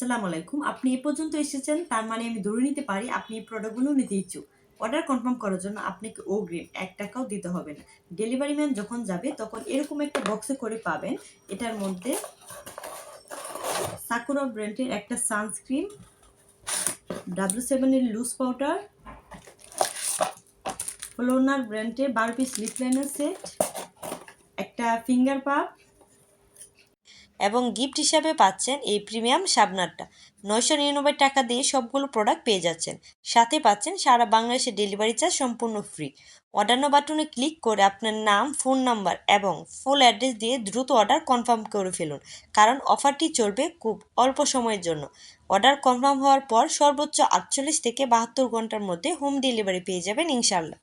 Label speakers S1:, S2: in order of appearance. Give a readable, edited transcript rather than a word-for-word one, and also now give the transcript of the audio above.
S1: আসসালামু আলাইকুম। আপনি এ পর্যন্ত এসেছেন, তার মানে আমি ধরে নিতে পারি আপনি এই প্রোডাক্টগুলো নিতে ইচ্ছুক। অর্ডার কনফার্ম করার জন্য আপনাকে অগ্রিম ৳১ ও দিতে হবে না। ডেলিভারি ম্যান যখন যাবে তখন এরকম একটা বক্সে করে পাবেন। এটার মধ্যে সাকুরা ব্র্যান্ডের একটা সানস্ক্রিন, W7 এর লুজ পাউডার, ফ্লোনার ব্র্যান্ডের 12 পিস লিপ লাইনার সেট, একটা ফিঙ্গার পাফ এবং গিফট হিসাবে পাচ্ছেন এই প্রিমিয়াম শার্পনারটা। ৯৯৯ টাকা দিয়ে সবগুলো প্রোডাক্ট পেয়ে যাচ্ছেন। সাথে পাচ্ছেন সারা বাংলাদেশে ডেলিভারি চার্জ সম্পূর্ণ ফ্রি। অর্ডার নাও বাটনে ক্লিক করে আপনার নাম, ফোন নাম্বার এবং ফুল অ্যাড্রেস দিয়ে দ্রুত অর্ডার কনফার্ম করে ফেলুন, কারণ অফারটি চলবে খুব অল্প সময়ের জন্য। অর্ডার কনফার্ম হওয়ার পর সর্বোচ্চ ৪৮ থেকে ৭২ ঘন্টার মধ্যে হোম ডেলিভারি পেয়ে যাবেন ইনশাআল্লাহ।